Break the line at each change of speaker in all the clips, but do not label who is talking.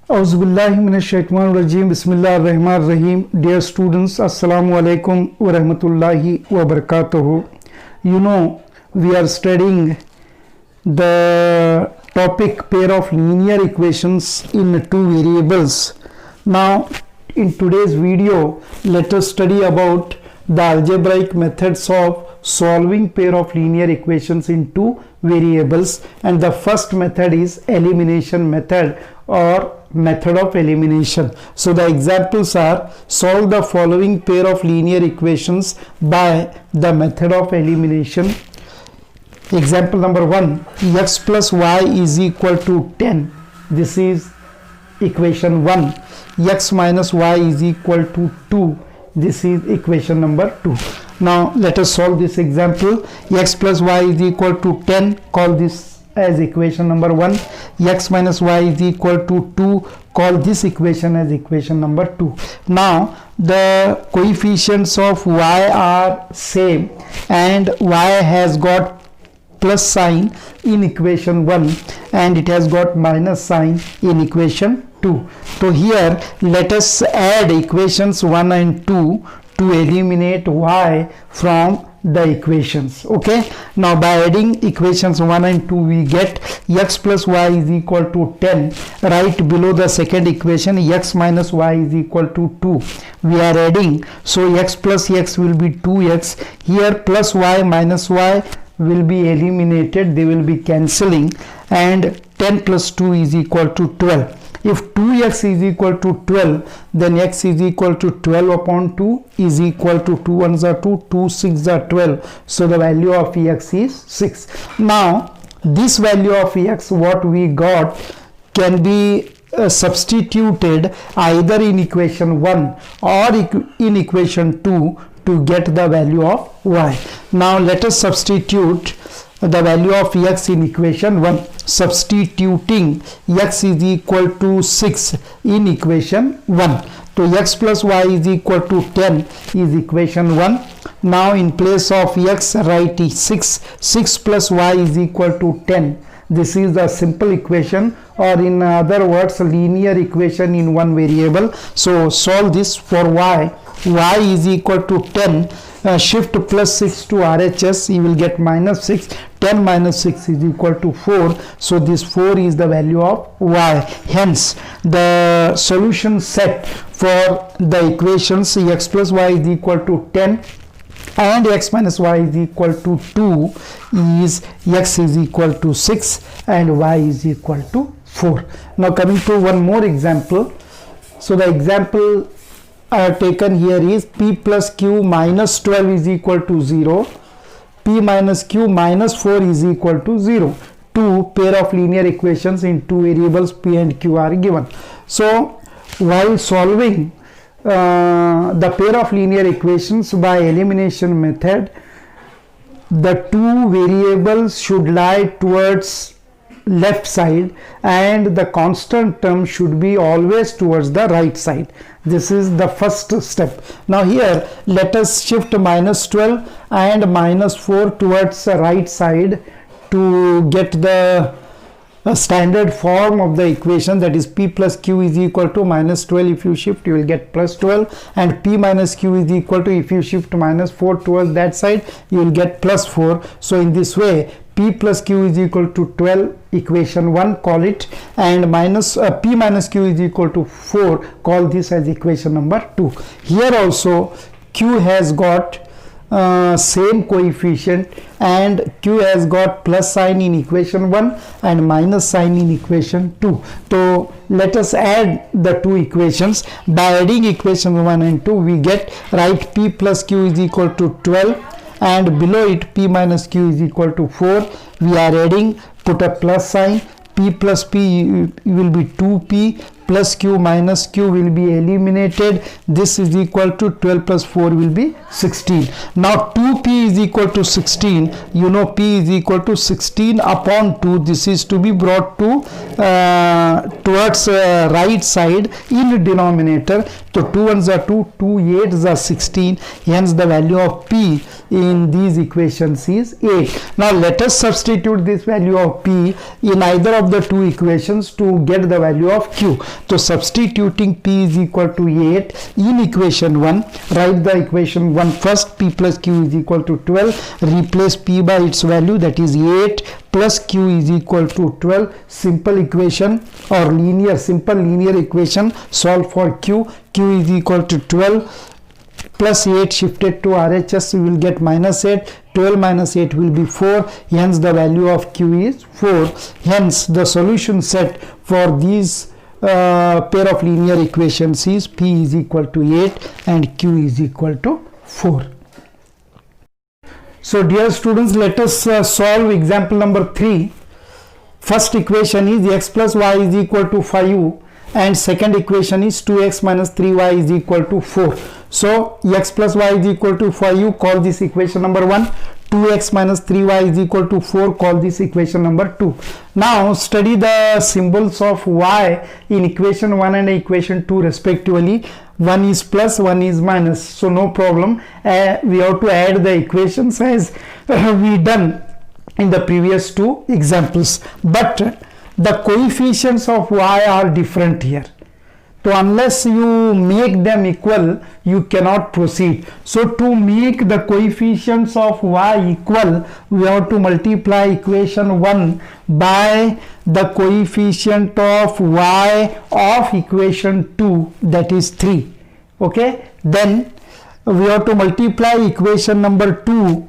Auzubillahiminash-shaytanir-rajim. Bismillahir-rahmanir-rahim. Dear students, Assalamu alaikum wa rahmatullahi wa barakatuhu. You know, we are studying the topic pair of linear equations in two variables. Now, in today's video, let us study about the algebraic methods of solving pair of linear equations in two variables, and the first method is elimination method or method of elimination. So the examples are: solve the following pair of linear equations by the method of elimination. Example number 1, x plus y is equal to 10. This is equation 1. X minus y is equal to 2. This is equation number 2. Now let us solve this example. X plus y is equal to 10. Call this as equation number 1. X minus y is equal to 2. Call this equation as equation number 2. Now the coefficients of y are same and y has got plus sign in equation 1 and it has got minus sign in equation 2. So here let us add equations 1 and 2 to eliminate y from the equations. Okay, now by adding equations 1 and 2 we get x plus y is equal to 10. Right below the second equation, x minus y is equal to 2. We are adding, so x plus x will be 2x. Here plus y minus y will be eliminated, they will be cancelling, and 10 plus 2 is equal to 12. If 2x is equal to 12, then x is equal to 12 upon 2 is equal to 2 ones are 2, 2 6 are 12. So the value of x is 6. Now this value of x, what we got, can be substituted either in equation 1 or in equation 2 to get the value of y. Now let us substitute the value of x in equation 1. Substituting x is equal to 6 in equation 1. So x plus y is equal to 10 is equation 1. Now in place of x write 6. 6 plus y is equal to 10. This is the simple equation, or in other words linear equation in one variable. So solve this for y. Y is equal to 10. Shift plus 6 to RHS, you will get minus 6. 10 minus 6 is equal to 4. So this 4 is the value of y. Hence the solution set for the equations x plus y is equal to 10 and x minus y is equal to 2 is x is equal to 6 and y is equal to 4. Now coming to one more example. So the example I have taken here is p plus q minus 12 is equal to 0. P minus q minus 4 is equal to 0. Two pair of linear equations in two variables p and q are given. So while solving the pair of linear equations by elimination method, the two variables should lie towards left side and the constant term should be always towards the right side. This is the first step. Now here let us shift minus 12 and minus 4 towards the right side to get the standard form of the equation, that is p plus q is equal to minus 12. If you shift you will get plus 12, and p minus q is equal to, if you shift minus 4 towards that side you will get plus 4. So in this way p plus q is equal to 12, equation 1 call it, and minus p minus q is equal to 4, call this as equation number 2. Here also q has got same coefficient and q has got plus sign in equation 1 and minus sign in equation 2. So let us add the two equations. By adding equation 1 and 2 we get, write p plus q is equal to 12 and below it p minus q is equal to 4. We are adding, put a plus sign, p plus p will be 2p plus q minus q will be eliminated. This is equal to 12 plus 4 will be 16. Now 2p is equal to 16. You know p is equal to 16 upon 2. This is to be brought to towards right side in denominator. So 2 ones are 2, 2 eights are 16. Hence the value of P in these equations is 8. Now let us substitute this value of P in either of the two equations to get the value of Q. So substituting P is equal to 8 in equation 1, write the equation 1 first. P plus Q is equal to 12. Replace P by its value, that is 8 plus Q is equal to 12. Simple equation or simple linear equation. Solve for Q. Q is equal to 12 plus 8 shifted to RHS, we will get minus 8. 12 minus 8 will be 4. Hence the value of Q is 4. Hence the solution set for these pair of linear equations is P is equal to 8 and Q is equal to 4. So dear students, let us solve example number 3. First equation is x plus y is equal to 5 and second equation is 2x minus 3y is equal to 4. So x plus y is equal to 5, call this equation number 1. 2x minus 3y is equal to 4, call this equation number 2. Now study the symbols of y in equation 1 and equation 2 respectively. One is plus, one is minus, so no problem. We have to add the equations as we done in the previous two examples, but the coefficients of y are different here. So unless you make them equal, you cannot proceed. So to make the coefficients of y equal, we have to multiply equation 1 by the coefficient of y of equation 2, that is 3. Okay, then we have to multiply equation number 2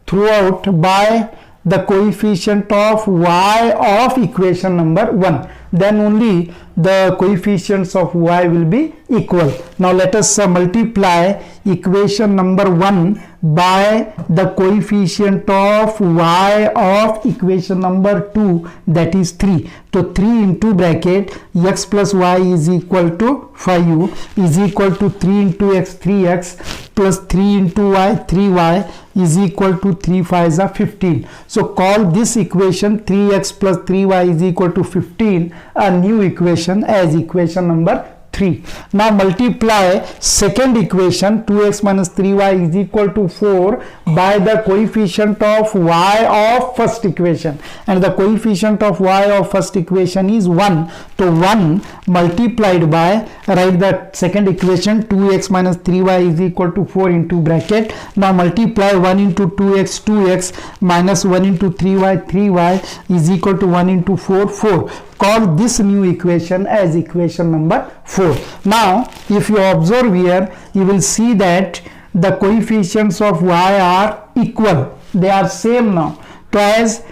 throughout by the coefficient of y of equation number 1. Then only the coefficients of y will be equal. Now let us multiply equation number 1 by the coefficient of y of equation number 2, that is 3. So 3 into bracket x plus y is equal to 5 is equal to 3 into x, 3x plus 3 into y, 3y is equal to 3 5s are 15. So call this equation 3x plus 3y is equal to 15 a new equation as equation number 3. Now multiply second equation 2x minus 3y is equal to 4 by the coefficient of y of first equation, and the coefficient of y of first equation is 1. So 1 multiplied by, write the second equation 2x minus 3y is equal to 4 into bracket. Now multiply 1 into 2x, 2x minus 1 into 3y, 3y is equal to 1 into 4, 4. Call this new equation as equation number 4. Now if you observe here, you will see that the coefficients of y are equal, they are same now. So as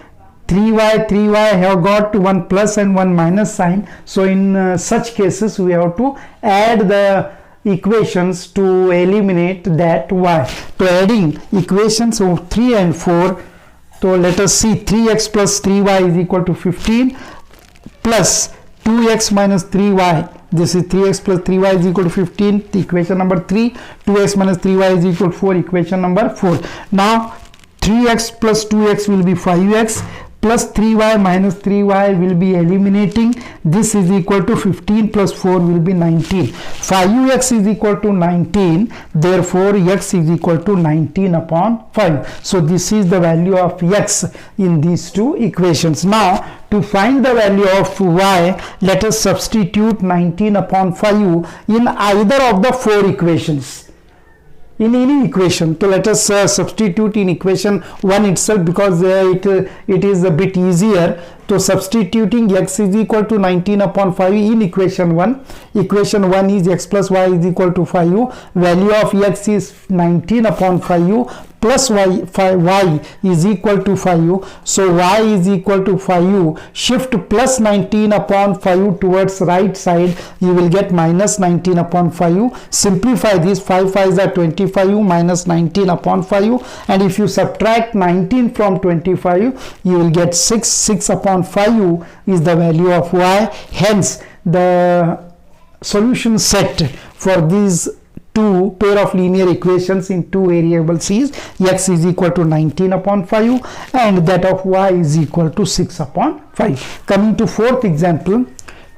3y have got one plus and one minus sign, so in such cases we have to add the equations to eliminate that y. So adding equations of 3 and 4, so let us see 3x plus 3y is equal to 15 plus 2x minus 3y, this is 3x plus 3y is equal to 15, equation number 3. 2x minus 3y is equal to 4, equation number 4. Now 3x plus 2x will be 5x plus 3y minus 3y will be eliminating. This is equal to 15 plus 4 will be 19. 5x is equal to 19, therefore x is equal to 19 upon 5. So this is the value of x in these two equations. Now to find the value of y, let us substitute 19 upon 5 in either of the four equations. In any equation, so let us substitute in equation 1 itself, because it is a bit easier. So substituting x is equal to 19 upon 5 in equation 1. Equation 1 is x plus y is equal to 5. Value of x is 19 upon 5 plus y is equal to 5. So y is equal to 5. Shift plus 19 upon 5 towards right side. You will get minus 19 upon 5. Simplify this. 5 5s are 25 minus 19 upon 5. And if you subtract 19 from 25, you will get 6. 6 upon 5 is the value of y. Hence the solution set for these two pair of linear equations in two variables is x is equal to 19 upon 5 and that of y is equal to 6 upon 5. Coming to fourth example,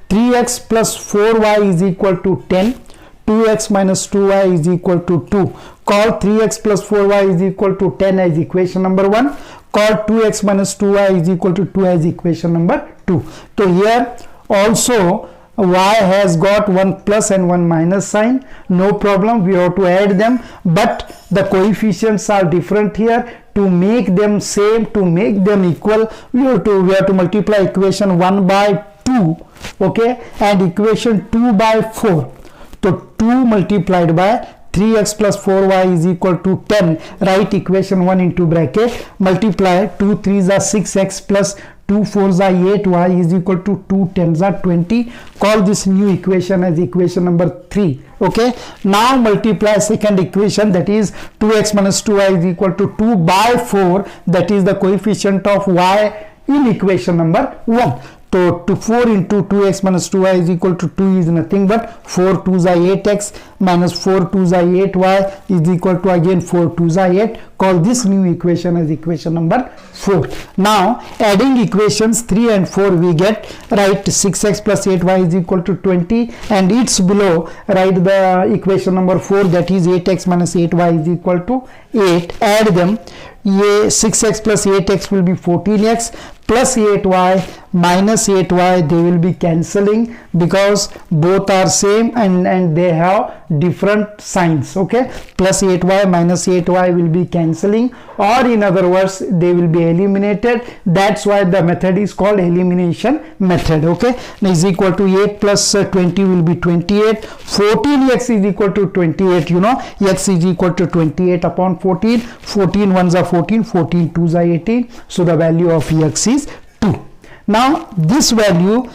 3x plus 4y is equal to 10. 2x minus 2y is equal to 2. Call 3x plus 4y is equal to 10 as equation number 1. Call 2x minus 2y is equal to 2 as equation number 2. So here also y has got one plus and one minus sign. No problem, we have to add them, but the coefficients are different here. To make them same, to make them equal, we have to multiply equation 1 by 2, okay, and equation 2 by 4. So 2 multiplied by 3x plus 4y is equal to 10. Write equation 1 into bracket, multiply 2 3s are 6x plus 2 4s are 8y is equal to 2 10s are 20. Call this new equation as equation number 3. Okay, now multiply second equation, that is 2x minus 2y is equal to 2 by 4, that is the coefficient of y in equation number 1. So 4 into 2x minus 2y is equal to 2 is nothing but 4 2s are 8x minus 4 2s are 8y is equal to again 4 2s are 8. Call this new equation as equation number 4. Now adding equations 3 and 4 we get, write 6x plus 8y is equal to 20, and it's below write the equation number 4, that is 8x minus 8y is equal to 8. Add them. 6x plus 8x will be 14x plus 8y minus 8y, they will be cancelling because both are same and they have different signs. Okay, plus 8y minus 8y will be cancelling, or in other words they will be eliminated. That's why the method is called elimination method. Okay, now is equal to 8 plus 20 will be 28. 14x is equal to 28. You know, x is equal to 28 upon 14. 14 ones are 14, 14 2s are 18. So the value of x is 2. Now this value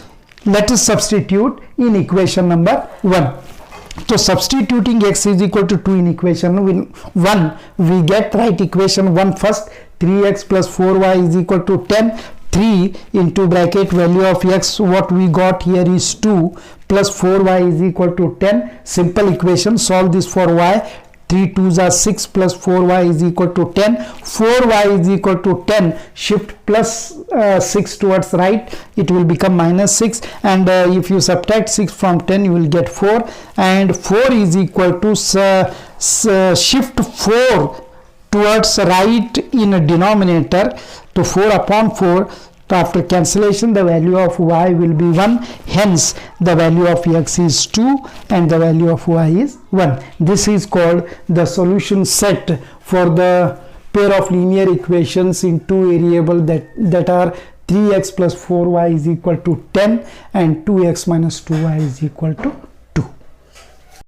let us substitute in equation number 1. So substituting x is equal to 2 in equation 1, we get, right, equation 1 first. 3x plus 4y is equal to 10. 3 into bracket value of x, what we got here is 2 plus 4y is equal to 10. Simple equation, solve this for y. 3 2s are 6 plus 4y is equal to 10. 4y is equal to 10. Shift plus 6 towards right, it will become minus 6, and if you subtract 6 from 10 you will get 4, and 4 is equal to shift 4 towards right in a denominator, to 4 upon 4. After cancellation the value of y will be 1, hence the value of x is 2 and the value of y is 1. This is called the solution set for the pair of linear equations in two variables that are 3x plus 4y is equal to 10 and 2x minus 2y is equal to